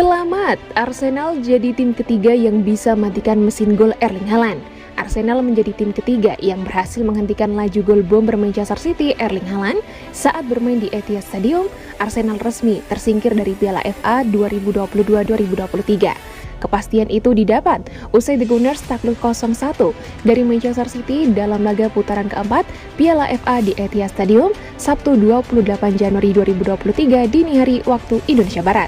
Selamat, Arsenal jadi tim ketiga yang bisa matikan mesin gol Erling Haaland. Arsenal menjadi tim ketiga yang berhasil menghentikan laju gol bomber Manchester City Erling Haaland saat bermain di Etihad Stadium. Arsenal resmi tersingkir dari Piala FA 2022-2023. Kepastian itu didapat usai The Gunners takluk 0-1 dari Manchester City dalam laga putaran keempat Piala FA di Etihad Stadium Sabtu 28 Januari 2023 dini hari waktu Indonesia Barat.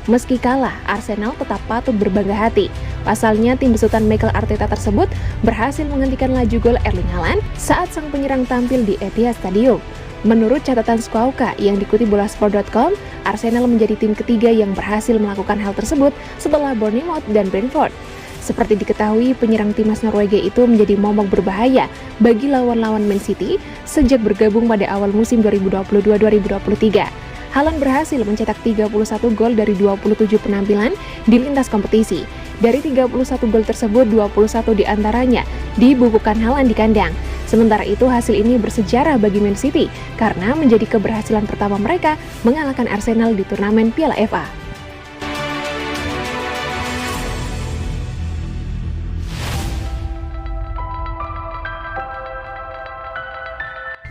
Meski kalah, Arsenal tetap patut berbangga hati. Pasalnya, tim besutan Mikel Arteta tersebut berhasil menghentikan laju gol Erling Haaland saat sang penyerang tampil di Etihad Stadium. Menurut catatan Squawka yang dikutip Bolasport.com, Arsenal menjadi tim ketiga yang berhasil melakukan hal tersebut setelah Bournemouth dan Brentford. Seperti diketahui, penyerang timnas Norwegia itu menjadi momok berbahaya bagi lawan-lawan Man City sejak bergabung pada awal musim 2022-2023. Haaland berhasil mencetak 31 gol dari 27 penampilan di lintas kompetisi. Dari 31 gol tersebut, 21 diantaranya dibukukan Haaland di kandang. Sementara itu, hasil ini bersejarah bagi Man City karena menjadi keberhasilan pertama mereka mengalahkan Arsenal di turnamen Piala FA.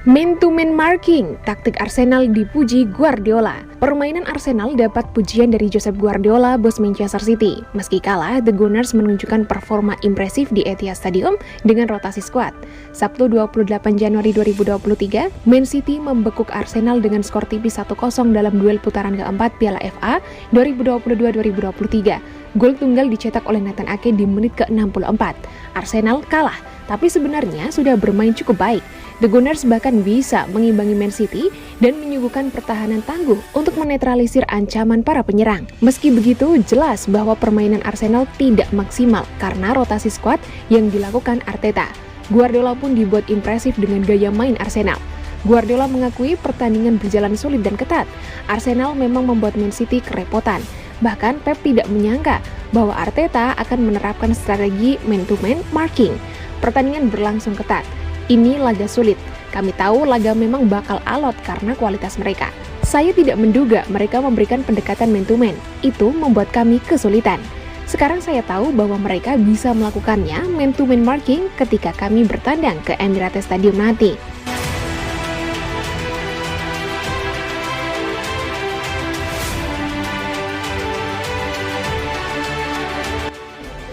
Man-to-man marking, taktik Arsenal dipuji Guardiola. Permainan Arsenal dapat pujian dari Josep Guardiola, bos Manchester City. Meski kalah, The Gunners menunjukkan performa impresif di Etihad Stadium dengan rotasi skuad. Sabtu 28 Januari 2023, Man City membekuk Arsenal dengan skor tipis 1-0 dalam duel putaran keempat Piala FA 2022-2023. Gol tunggal dicetak oleh Nathan Ake di menit ke-64. Arsenal kalah, tapi sebenarnya sudah bermain cukup baik. The Gunners bahkan bisa mengimbangi Man City dan menyuguhkan pertahanan tangguh untuk menetralisir ancaman para penyerang. Meski begitu, jelas bahwa permainan Arsenal tidak maksimal karena rotasi skuad yang dilakukan Arteta. Guardiola pun dibuat impresif dengan gaya main Arsenal. Guardiola mengakui pertandingan berjalan sulit dan ketat. Arsenal memang membuat Man City kerepotan. Bahkan Pep tidak menyangka bahwa Arteta akan menerapkan strategi man-to-man marking. Pertandingan berlangsung ketat. Ini laga sulit. Kami tahu laga memang bakal alot karena kualitas mereka. Saya tidak menduga mereka memberikan pendekatan man-to-man. Itu membuat kami kesulitan. Sekarang saya tahu bahwa mereka bisa melakukannya man-to-man marking ketika kami bertandang ke Emirates Stadium nanti.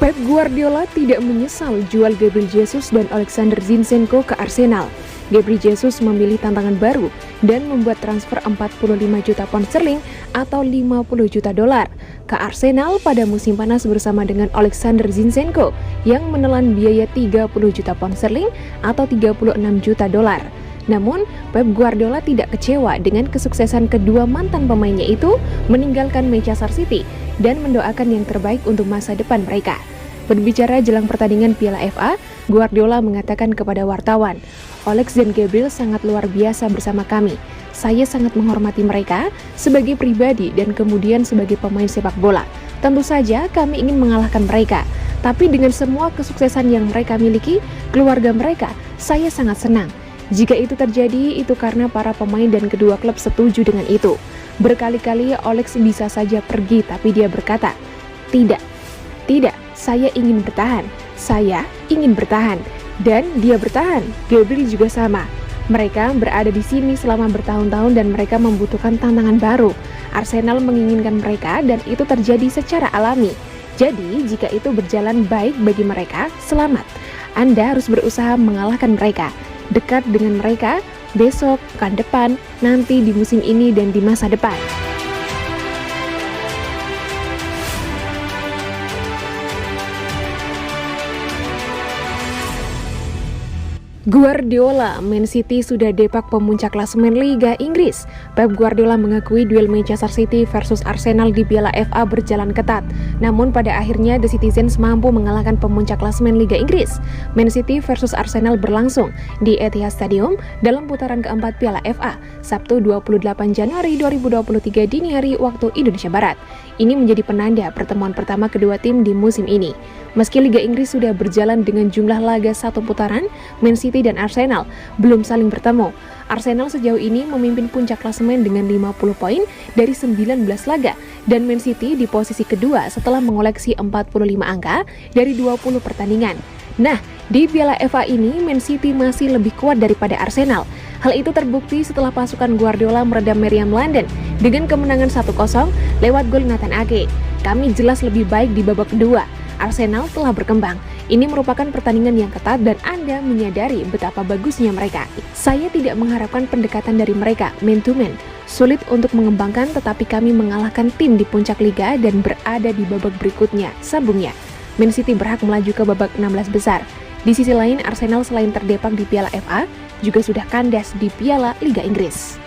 Pep Guardiola tidak menyesal jual Gabriel Jesus dan Alexander Zinchenko ke Arsenal. Gabriel Jesus memilih tantangan baru dan membuat transfer 45 juta pound sterling atau 50 juta dolar ke Arsenal pada musim panas bersama dengan Alexander Zinchenko yang menelan biaya 30 juta pound sterling atau 36 juta dolar. Namun, Pep Guardiola tidak kecewa dengan kesuksesan kedua mantan pemainnya itu meninggalkan Manchester City dan mendoakan yang terbaik untuk masa depan mereka. Berbicara jelang pertandingan Piala FA, Guardiola mengatakan kepada wartawan, "Alex dan Gabriel sangat luar biasa bersama kami. Saya sangat menghormati mereka sebagai pribadi dan kemudian sebagai pemain sepak bola. Tentu saja kami ingin mengalahkan mereka, tapi dengan semua kesuksesan yang mereka miliki, keluarga mereka, saya sangat senang. Jika itu terjadi, itu karena para pemain dan kedua klub setuju dengan itu. Berkali-kali Alex bisa saja pergi, tapi dia berkata, tidak, saya ingin bertahan. Saya ingin bertahan. Dan dia bertahan. Gabriel juga sama. Mereka berada di sini selama bertahun-tahun dan mereka membutuhkan tantangan baru. Arsenal menginginkan mereka dan itu terjadi secara alami. Jadi, jika itu berjalan baik bagi mereka, selamat. Anda harus berusaha mengalahkan mereka. Dekat dengan mereka, besok, pekan depan, nanti di musim ini dan di masa depan." Guardiola, Man City sudah depak pemuncak klasemen Liga Inggris. Pep Guardiola mengakui duel Manchester City versus Arsenal di Piala FA berjalan ketat. Namun pada akhirnya The Citizens mampu mengalahkan pemuncak klasemen Liga Inggris. Man City versus Arsenal berlangsung di Etihad Stadium dalam putaran keempat Piala FA, Sabtu 28 Januari 2023 dini hari waktu Indonesia Barat. Ini menjadi penanda pertemuan pertama kedua tim di musim ini. Meski Liga Inggris sudah berjalan dengan jumlah laga satu putaran, Man City City dan Arsenal belum saling bertemu. Arsenal sejauh ini memimpin puncak klasemen dengan 50 poin dari 19 laga, dan Man City di posisi kedua setelah mengoleksi 45 angka dari 20 pertandingan. Nah, di Piala FA ini Man City masih lebih kuat daripada Arsenal. Hal itu terbukti setelah pasukan Guardiola meredam Meriam London dengan kemenangan 1-0 lewat gol Nathan Ake. Kami jelas lebih baik di babak kedua. Arsenal telah berkembang. Ini merupakan pertandingan yang ketat dan Anda menyadari betapa bagusnya mereka. Saya tidak mengharapkan pendekatan dari mereka, man to man. Sulit untuk mengembangkan, tetapi kami mengalahkan tim di puncak liga dan berada di babak berikutnya, sambungnya. Man City berhak melaju ke babak 16 besar. Di sisi lain, Arsenal selain terdepak di Piala FA, juga sudah kandas di Piala Liga Inggris.